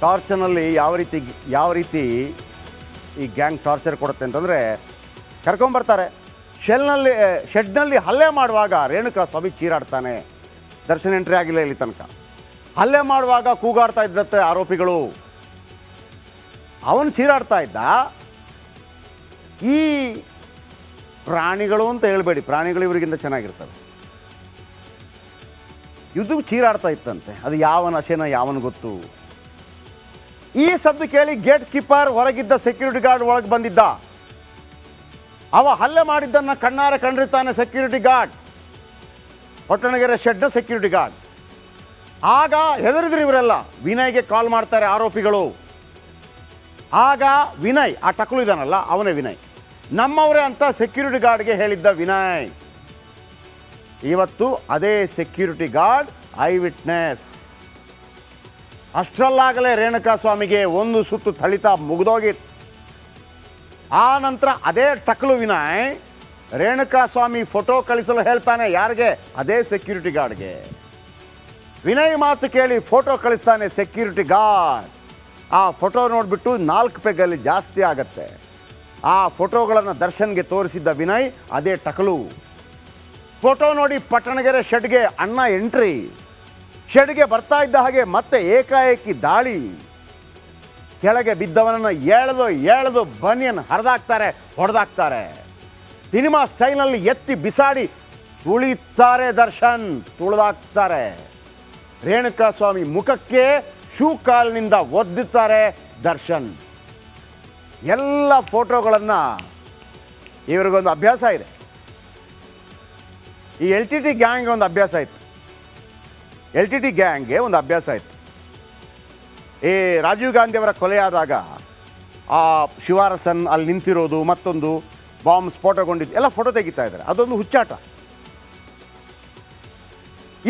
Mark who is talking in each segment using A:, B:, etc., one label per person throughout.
A: ಟಾರ್ಚರ್ನಲ್ಲಿ ಯಾವ ರೀತಿ ಈ ಗ್ಯಾಂಗ್ ಟಾರ್ಚರ್ ಕೊಡುತ್ತೆ ಅಂತಂದರೆ, ಕರ್ಕೊಂಬರ್ತಾರೆ, ಶೆಡ್ನಲ್ಲಿ ಹಲ್ಲೆ ಮಾಡುವಾಗ ರೇಣುಕಾ ಸ್ವಾಮಿ ಚೀರಾಡ್ತಾನೆ. ದರ್ಶನ್ ಎಂಟ್ರಿ ಆಗಿಲ್ಲ ಇಲ್ಲಿ ತನಕ. ಹಲ್ಲೆ ಮಾಡುವಾಗ ಕೂಗಾಡ್ತಾ ಇದ್ದತ್ತೆ ಆರೋಪಿಗಳು. ಅವನು ಚೀರಾಡ್ತಾ ಇದ್ದ. ಈ ಪ್ರಾಣಿಗಳು ಅಂತ ಹೇಳ್ಬೇಡಿ, ಪ್ರಾಣಿಗಳು ಇವರಿಗಿಂತ ಚೆನ್ನಾಗಿರ್ತವೆ. ಇದು ಚೀರಾಡ್ತಾ ಇತ್ತಂತೆ. ಅದು ಯಾವ ನಶೆನ ಯಾವನು ಗೊತ್ತು. ಈ ಸದ್ದು ಕೇಳಿ ಗೇಟ್ ಕೀಪರ್ ಹೊರಗಿದ್ದ ಸೆಕ್ಯೂರಿಟಿ ಗಾರ್ಡ್ ಒಳಗೆ ಬಂದಿದ್ದ. ಅವ ಹಲ್ಲೆ ಮಾಡಿದ್ದನ್ನು ಕಣ್ಣಾರೆ ಕಂಡಿರ್ತಾನೆ ಸೆಕ್ಯೂರಿಟಿ ಗಾರ್ಡ್, ಪಟ್ಟಣಗೆರೆ ಶೆಡ್ನ ಸೆಕ್ಯೂರಿಟಿ ಗಾರ್ಡ್. ಆಗ ಹೆದರಿದ್ರು ಇವರೆಲ್ಲ. ವಿನಯ್ಗೆ ಕಾಲ್ ಮಾಡ್ತಾರೆ ಆರೋಪಿಗಳು. ಆಗ ವಿನಯ್, ಆ ಟಕ್ಲು ಇದ್ದಾನಲ್ಲ ಅವನೇ ವಿನಯ್, ನಮ್ಮವರೇ ಅಂತ ಸೆಕ್ಯೂರಿಟಿ ಗಾರ್ಡ್ಗೆ ಹೇಳಿದ್ದ ವಿನಯ್. ಇವತ್ತು ಅದೇ ಸೆಕ್ಯೂರಿಟಿ ಗಾರ್ಡ್ ಐ ವಿಟ್ನೆಸ್. ಅಷ್ಟರಲ್ಲಾಗಲೇ ರೇಣುಕಾ ಸ್ವಾಮಿಗೆ ಒಂದು ಸುತ್ತು ಥಳಿತ ಮುಗಿದೋಗಿತ್ತು. ಆ ನಂತರ ಅದೇ ಟಕ್ಲು ವಿನಯ್ ರೇಣುಕಾ ಸ್ವಾಮಿ ಫೋಟೋ ಕಳಿಸಲು ಹೇಳ್ತಾನೆ. ಯಾರಿಗೆ? ಅದೇ ಸೆಕ್ಯೂರಿಟಿ ಗಾರ್ಡ್ಗೆ. ವಿನಯ್ ಮಾತು ಕೇಳಿ ಫೋಟೋ ಕಳಿಸ್ತಾನೆ ಸೆಕ್ಯೂರಿಟಿ ಗಾರ್ಡ್. ಆ ಫೋಟೋ ನೋಡಿಬಿಟ್ಟು 4 ಪೆಗ್ಗಲ್ಲಿ ಜಾಸ್ತಿ ಆಗತ್ತೆ. ಆ ಫೋಟೋಗಳನ್ನು ದರ್ಶನ್ಗೆ ತೋರಿಸಿದ್ದ ವಿನಯ್ ಅದೇ ಟಕಲು. ಫೋಟೋ ನೋಡಿ ಪಟ್ಟಣಗೆರೆ ಶೆಡ್ಗೆ ಅಣ್ಣ ಎಂಟ್ರಿ. ಶೆಡ್ಗೆ ಬರ್ತಾ ಇದ್ದ ಹಾಗೆ ಮತ್ತೆ ಏಕಾಏಕಿ ದಾಳಿ. ಕೆಳಗೆ ಬಿದ್ದವನನ್ನು ಎಳೆದು ಬನಿಯನ್ನು ಹರಿದಾಕ್ತಾರೆ, ಹೊಡೆದಾಕ್ತಾರೆ. ಸಿನಿಮಾ ಸ್ಟೈಲ್ನಲ್ಲಿ ಎತ್ತಿ ಬಿಸಾಡಿ ತುಳಿತಾರೆ ದರ್ಶನ್, ತುಳಿದಾಕ್ತಾರೆ. ರೇಣುಕಾ ಸ್ವಾಮಿ ಮುಖಕ್ಕೆ ಶೂ ಕಾಲ್ನಿಂದ ಒದ್ದುತ್ತಾರೆ ದರ್ಶನ್. ಎಲ್ಲ ಫೋಟೋಗಳನ್ನು ಇವರಿಗೊಂದು ಅಭ್ಯಾಸ ಇದೆ. ಈ LTT ಗ್ಯಾಂಗ್ಗೆ ಒಂದು ಅಭ್ಯಾಸ ಇತ್ತು. LTT ಗ್ಯಾಂಗ್ಗೆ ಒಂದು ಅಭ್ಯಾಸ ಇತ್ತು. ಈ ರಾಜೀವ್ ಗಾಂಧಿಯವರ ಕೊಲೆಯಾದಾಗ ಆ ಶಿವಾರಸನ್ ಅಲ್ಲಿ ನಿಂತಿರೋದು, ಮತ್ತೊಂದು ಬಾಂಬ್ ಸ್ಫೋಟಗೊಂಡಿದ್ದು ಎಲ್ಲ ಫೋಟೋ ತೆಗಿತಾ ಇದ್ದಾರೆ. ಅದೊಂದು ಹುಚ್ಚಾಟ.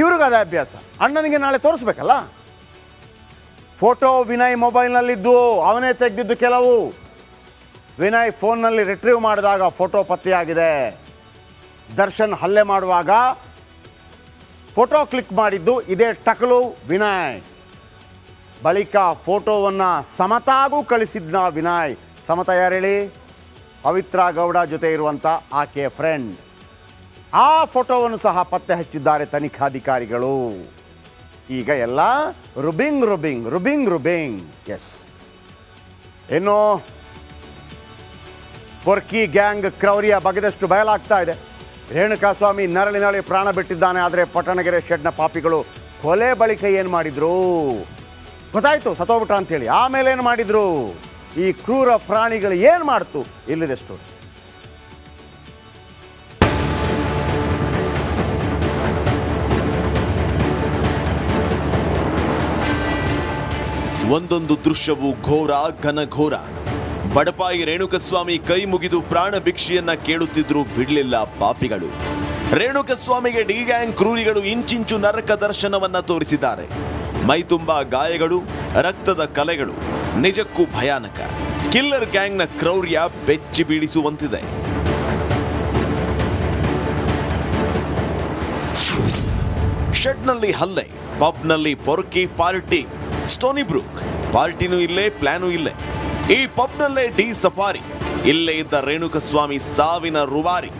A: ಇವ್ರಿಗೂ ಅದೇ ಅಭ್ಯಾಸ. ಅಣ್ಣನಿಗೆ ನಾಳೆ ತೋರಿಸ್ಬೇಕಲ್ಲ. ಫೋಟೋ ವಿನಯ್ ಮೊಬೈಲ್ನಲ್ಲಿದ್ದು ಅವನೇ ತೆಗೆದಿದ್ದು ಕೆಲವು. ವಿನಯ್ ಫೋನ್ನಲ್ಲಿ ರಿಟ್ರೀವ್ ಮಾಡಿದಾಗ ಫೋಟೋ ಪತ್ತೆಯಾಗಿದೆ. ದರ್ಶನ್ ಹಲ್ಲೆ ಮಾಡುವಾಗ ಫೋಟೋ ಕ್ಲಿಕ್ ಮಾಡಿದ್ದು ಇದೇ ಟಕಲು ವಿನಯ್. ಬಳಿಕ ಫೋಟೋವನ್ನು ಸಮತಾಗೂ ಕಳಿಸಿದ್ನ ವಿನಯ್. ಸಮತಾ ಯಾರು ಹೇಳಿ? ಪವಿತ್ರ ಗೌಡ ಜೊತೆ ಇರುವಂಥ ಆಕೆಯ ಫ್ರೆಂಡ್. ಆ ಫೋಟೋವನ್ನು ಸಹ ಪತ್ತೆ ಹಚ್ಚಿದ್ದಾರೆ ತನಿಖಾಧಿಕಾರಿಗಳು. ಈಗ ಎಲ್ಲ ರುಬಿಂಗ್. ಎಸ್, ಇನ್ನು ಪೊರ್ಕಿ ಗ್ಯಾಂಗ್ ಕ್ರೌರ್ಯ ಬಗೆದಷ್ಟು ಬಯಲಾಗ್ತಾ ಇದೆ. ರೇಣುಕಾ ಸ್ವಾಮಿ ನರಳಿ ಪ್ರಾಣ ಬಿಟ್ಟಿದ್ದಾನೆ. ಆದರೆ ಪಟ್ಟಣಗೆರೆ ಶೆಡ್ನ ಪಾಪಿಗಳು ಕೊಲೆ ಬಳಿಕ ಏನು ಮಾಡಿದ್ರು ಗೊತ್ತಾಯ್ತು, ಸತ್ತೋಗ್ಬಿಟ್ಟ ಅಂತೇಳಿ. ಆಮೇಲೆ ಏನು ಮಾಡಿದ್ರು? ಈ ಕ್ರೂರ ಪ್ರಾಣಿಗಳು ಏನು ಮಾಡ್ತು? ಇಲ್ಲಿದೆ ಸ್ಟೋರಿ.
B: ಒಂದೊಂದು ದೃಶ್ಯವು ಘೋರ ಘನಘೋರ. ಬಡಪಾಯಿ ರೇಣುಕಸ್ವಾಮಿ ಕೈ ಮುಗಿದು ಪ್ರಾಣ ಭಿಕ್ಷೆಯನ್ನ ಕೇಳುತ್ತಿದ್ರು, ಬಿಡಲಿಲ್ಲ ಪಾಪಿಗಳು. ರೇಣುಕಸ್ವಾಮಿಗೆ ಡಿ ಗ್ಯಾಂಗ್ ಕ್ರೂರಿಗಳು ಇಂಚಿಂಚು ನರಕ ದರ್ಶನವನ್ನ ತೋರಿಸಿದ್ದಾರೆ. ಮೈ ತುಂಬಾ ಗಾಯಗಳು, ರಕ್ತದ ಕಲೆಗಳು. ನಿಜಕ್ಕೂ ಭಯಾನಕ. ಕಿಲ್ಲರ್ ಗ್ಯಾಂಗ್ನ ಕ್ರೌರ್ಯ ಬೆಚ್ಚಿ ಬೀಳಿಸುವಂತಿದೆ. ಶೆಡ್ನಲ್ಲಿ ಹಲ್ಲೆ, ಪಬ್ನಲ್ಲಿ ಪೊರ್ಕಿ ಪಾರ್ಟಿ. ಸ್ಟೋನಿ ಬ್ರೂಕ್ ಪಾರ್ಟಿನೂ ಇಲ್ಲೇ, ಪ್ಲಾನೂ ಇಲ್ಲೇ. ಈ ಪಬ್ನಲ್ಲೇ ಡಿ ಸಫಾರಿ. ಇಲ್ಲೇ ಇದ್ದ ರೇಣುಕಸ್ವಾಮಿ ಸಾವಿನ ರುವಾರಿ.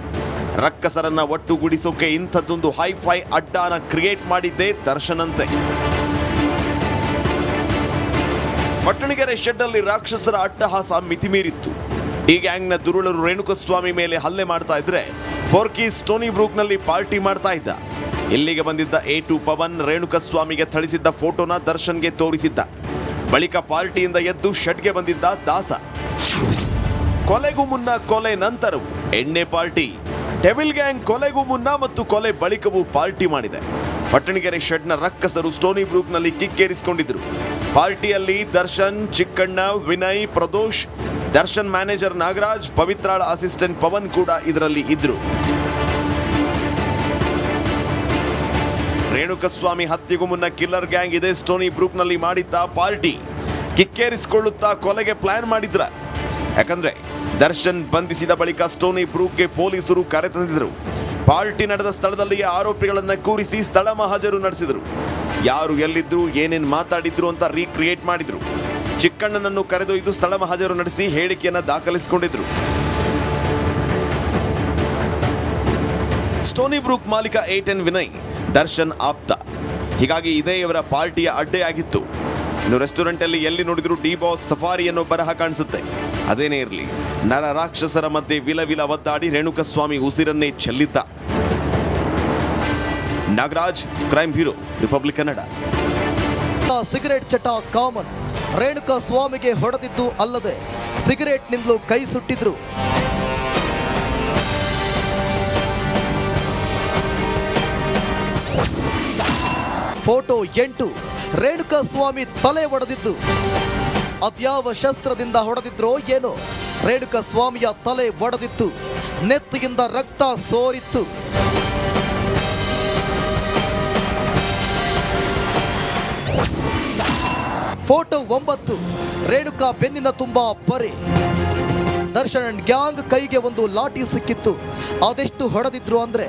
B: ರಕ್ಕಸರನ್ನ ಒಟ್ಟುಗೂಡಿಸೋಕೆ ಇಂಥದ್ದೊಂದು ಹೈಫೈ ಅಡ್ಡಾನ ಕ್ರಿಯೇಟ್ ಮಾಡಿದ್ದೇ ದರ್ಶನಂತೆ. ಪಟ್ಟಣಗೆರೆ ಶೆಡ್ನಲ್ಲಿ ರಾಕ್ಷಸರ ಅಟ್ಟಹಾಸ ಮಿತಿಮೀರಿತ್ತು. ಈ ಗ್ಯಾಂಗ್ನ ದುರುಳರು ರೇಣುಕಸ್ವಾಮಿ ಮೇಲೆ ಹಲ್ಲೆ ಮಾಡ್ತಾ ಇದ್ರೆ, ಪೊರ್ಕಿ ಸ್ಟೋನಿ ಬ್ರೂಕ್ನಲ್ಲಿ ಪಾರ್ಟಿ ಮಾಡ್ತಾ ಇದ್ದ. ಇಲ್ಲಿಗೆ ಬಂದಿದ್ದ A2 ಪವನ್ ರೇಣುಕಸ್ವಾಮಿಗೆ ಥಳಿಸಿದ್ದ ಫೋಟೋನ ದರ್ಶನ್ಗೆ ತೋರಿಸಿದ್ದ. ಬಳಿಕ ಪಾರ್ಟಿಯಿಂದ ಎದ್ದು ಶೆಡ್ಗೆ ಬಂದಿದ್ದ ದಾಸ. ಕೊಲೆಗೂ ಮುನ್ನ, ಕೊಲೆ ನಂತರವೂ ಎಣ್ಣೆ ಪಾರ್ಟಿ. ಡೆವಿಲ್ ಗ್ಯಾಂಗ್ ಕೊಲೆಗೂ ಮುನ್ನ ಮತ್ತು ಕೊಲೆ ಬಳಿಕವೂ ಪಾರ್ಟಿ ಮಾಡಿದೆ. ಪಟ್ಟಣಗೆರೆ ಶೆಡ್ನ ರಕ್ಕಸರು ಸ್ಟೋನಿ ಬ್ರೂಕ್ನಲ್ಲಿ ಕಿಕ್ಕೇರಿಸಿಕೊಂಡಿದ್ರು. ಪಾರ್ಟಿಯಲ್ಲಿ ದರ್ಶನ್, ಚಿಕ್ಕಣ್ಣ, ವಿನಯ್, ಪ್ರದೋಷ್, ದರ್ಶನ್ ಮ್ಯಾನೇಜರ್ ನಾಗರಾಜ್, ಪವಿತ್ರಾಳ ಅಸಿಸ್ಟೆಂಟ್ ಪವನ್ ಕೂಡ ಇದರಲ್ಲಿ ಇದ್ರು. ರೇಣುಕಸ್ವಾಮಿ ಹತ್ಯೆಗೂ ಮುನ್ನ ಕಿಲ್ಲರ್ ಗ್ಯಾಂಗ್ ಇದೇ ಸ್ಟೋನಿ ಬ್ರೂಕ್ನಲ್ಲಿ ಮಾಡಿದ್ದ ಪಾರ್ಟಿ ಕಿಕ್ಕೇರಿಸಿಕೊಳ್ಳುತ್ತಾ ಕೊಲೆಗೆ ಪ್ಲಾನ್ ಮಾಡಿದ್ರ. ಯಾಕಂದ್ರೆ ದರ್ಶನ್ ಬಂಧಿಸಿದ ಬಳಿಕ ಸ್ಟೋನಿ ಬ್ರೂಕ್ಗೆ ಪೊಲೀಸರು ಕರೆತಂದಿದ್ರು. ಪಾರ್ಟಿ ನಡೆದ ಸ್ಥಳದಲ್ಲಿಯೇ ಆರೋಪಿಗಳನ್ನ ಕೂರಿಸಿ ಸ್ಥಳ ಮಹಜರು ನಡೆಸಿದರು. ಯಾರು ಎಲ್ಲಿದ್ರು ಏನೇನ್ ಮಾತಾಡಿದ್ರು ಅಂತ ರೀಕ್ರಿಯೇಟ್ ಮಾಡಿದ್ರು. ಚಿಕ್ಕಣ್ಣನನ್ನು ಕರೆದೊಯ್ದು ಸ್ಥಳ ಮಹಾಜರು ನಡೆಸಿ ಹೇಳಿಕೆಯನ್ನ ದಾಖಲಿಸಿಕೊಂಡಿದ್ರು. ಸ್ಟೋನಿ ಬ್ರೂಕ್ ಮಾಲೀಕ A10 ವಿನಯ್ ದರ್ಶನ್ ಆಪ್ತ. ಹೀಗಾಗಿ ಇದೇ ಇವರ ಪಾರ್ಟಿಯ ಅಡ್ಡೆಯಾಗಿತ್ತು. ಇನ್ನು ರೆಸ್ಟೋರೆಂಟ್ ಅಲ್ಲಿ ಎಲ್ಲಿ ನೋಡಿದ್ರು ಡಿ ಬಾಸ್ ಸಫಾರಿ ಅನ್ನೋ ಬರಹ ಕಾಣಿಸುತ್ತೆ. ಅದೇನೇ ಇರಲಿ, ನರ ರಾಕ್ಷಸರ ಮಧ್ಯೆ ವಿಲ ಒದ್ದಾಡಿ ರೇಣುಕಸ್ವಾಮಿ ಉಸಿರನ್ನೇ ಚೆಲ್ಲಿದ್ದ. Nagaraj, crime bureau, Republic Kannada.
C: Cigarette ಚಟ ಕಾಮನ್. ರೇಣುಕಾ ಸ್ವಾಮಿಗೆ ಹೊಡೆದಿದ್ದು ಅಲ್ಲದೆ ಸಿಗರೇಟ್ನಿಂದಲೂ ಕೈ ಸುಟ್ಟಿದ್ರು. ಫೋಟೋ 8. ರೇಣುಕಾ ಸ್ವಾಮಿ ತಲೆ ಒಡೆದಿದ್ದು. ಅದ್ಯಾವ ಶಸ್ತ್ರದಿಂದ ಹೊಡೆದಿದ್ರೋ ಏನೋ, ರೇಣುಕಾ ಸ್ವಾಮಿಯ ತಲೆ ಒಡೆದಿತ್ತು. ನೆತ್ತಿಯಿಂದ ರಕ್ತ ಸೋರಿತ್ತು. ಫೋಟೋ 9. ರೇಣುಕಾ ಬೆನ್ನಿನ ತುಂಬಾ ಬರೆ. ದರ್ಶನ್ ಅಂಡ್ ಗ್ಯಾಂಗ್ ಕೈಗೆ ಒಂದು ಲಾಠಿ ಸಿಕ್ಕಿತ್ತು. ಅದೆಷ್ಟು ಹೊಡೆದಿದ್ರು ಅಂದ್ರೆ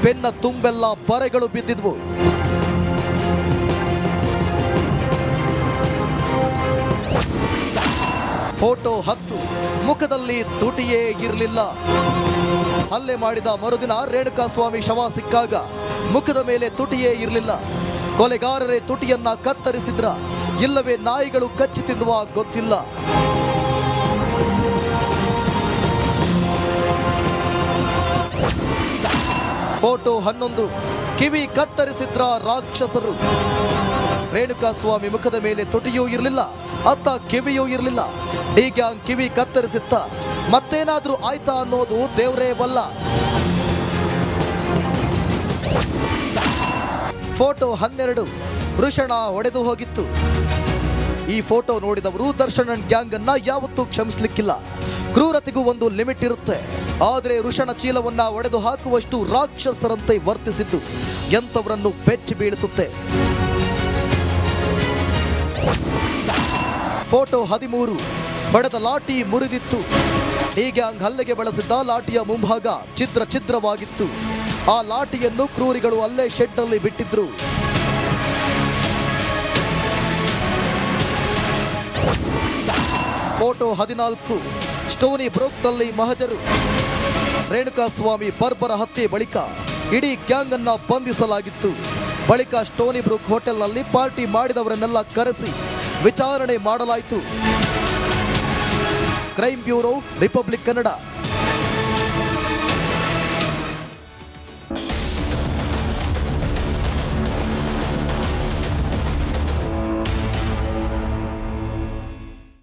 C: ಬೆನ್ನ ತುಂಬೆಲ್ಲ ಬರೆಗಳು ಬಿದ್ದಿದ್ವು. ಫೋಟೋ 10. ಮುಖದಲ್ಲಿ ತುಟಿಯೇ ಇರಲಿಲ್ಲ. ಹಲ್ಲೆ ಮಾಡಿದ ಮರುದಿನ ರೇಣುಕಾ ಸ್ವಾಮಿ ಶವ ಸಿಕ್ಕಾಗ ಮುಖದ ಮೇಲೆ ತುಟಿಯೇ ಇರಲಿಲ್ಲ. ಕೊಲೆಗಾರರೇ ತುಟಿಯನ್ನ ಕತ್ತರಿಸಿದ್ರ ಇಲ್ಲವೇ ನಾಯಿಗಳು ಕಚ್ಚಿ ತಿನ್ನುವ ಗೊತ್ತಿಲ್ಲ. ಫೋಟೋ 11. ಕಿವಿ ಕತ್ತರಿಸಿದ್ರ ರಾಕ್ಷಸರು. ರೇಣುಕಾ ಸ್ವಾಮಿ ಮುಖದ ಮೇಲೆ ತುಟಿಯೂ ಇರಲಿಲ್ಲ, ಅತ್ತ ಕಿವಿಯೂ ಇರಲಿಲ್ಲ. ಡಿ ಗ್ಯಾಂಗ್ ಕಿವಿ ಕತ್ತರಿಸಿತ್ತ. ಮತ್ತೇನಾದ್ರೂ ಆಯ್ತಾ ಅನ್ನೋದು ದೇವರೇ ಬಲ್ಲ. ಫೋಟೋ 12. ವೃಷಣ ಒಡೆದು ಹೋಗಿತ್ತು. ಈ ಫೋಟೋ ನೋಡಿದವರು ದರ್ಶನ್ ಅಂಡ್ ಗ್ಯಾಂಗ್ ಅನ್ನ ಯಾವತ್ತೂ ಕ್ಷಮಿಸಲಿಕ್ಕಿಲ್ಲ. ಕ್ರೂರತೆಗೂ ಒಂದು ಲಿಮಿಟ್ ಇರುತ್ತೆ. ಆದರೆ ವೃಷಣ ಚೀಲವನ್ನ ಒಡೆದು ಹಾಕುವಷ್ಟು ರಾಕ್ಷಸರಂತೆ ವರ್ತಿಸಿದ್ದು ಎಂಥವರನ್ನು ಬೆಚ್ಚಿ ಬೀಳಿಸುತ್ತೆ. ಫೋಟೋ 13. ಹೊಡೆದ ಲಾಠಿ ಮುರಿದಿತ್ತು. ಈ ಗ್ಯಾಂಗ್ ಹಲ್ಲೆಗೆ ಬಳಸಿದ್ದ ಲಾಠಿಯ ಮುಂಭಾಗ ಛಿದ್ರವಾಗಿತ್ತು. ಆ ಲಾಠಿಯನ್ನು ಕ್ರೂರಿಗಳು ಅಲ್ಲೇ ಶೆಡ್ ಅಲ್ಲಿ ಬಿಟ್ಟಿದ್ರು. ಫೋಟೋ 14. ಸ್ಟೋನಿ ಬ್ರೂಕ್ನಲ್ಲಿ ಮಹಜರು. ರೇಣುಕಾ ಸ್ವಾಮಿ ಬರ್ಬರ ಹತ್ಯೆ ಬಳಿಕ ಇಡೀ ಗ್ಯಾಂಗ್ ಅನ್ನ ಬಂಧಿಸಲಾಗಿತ್ತು. ಬಳಿಕ ಸ್ಟೋನಿ ಬ್ರೂಕ್ ಹೋಟೆಲ್ನಲ್ಲಿ ಪಾರ್ಟಿ ಮಾಡಿದವರನ್ನೆಲ್ಲ ಕರೆಸಿ ವಿಚಾರಣೆ ಮಾಡಲಾಯಿತು. Crime bureau, Republic Kannada.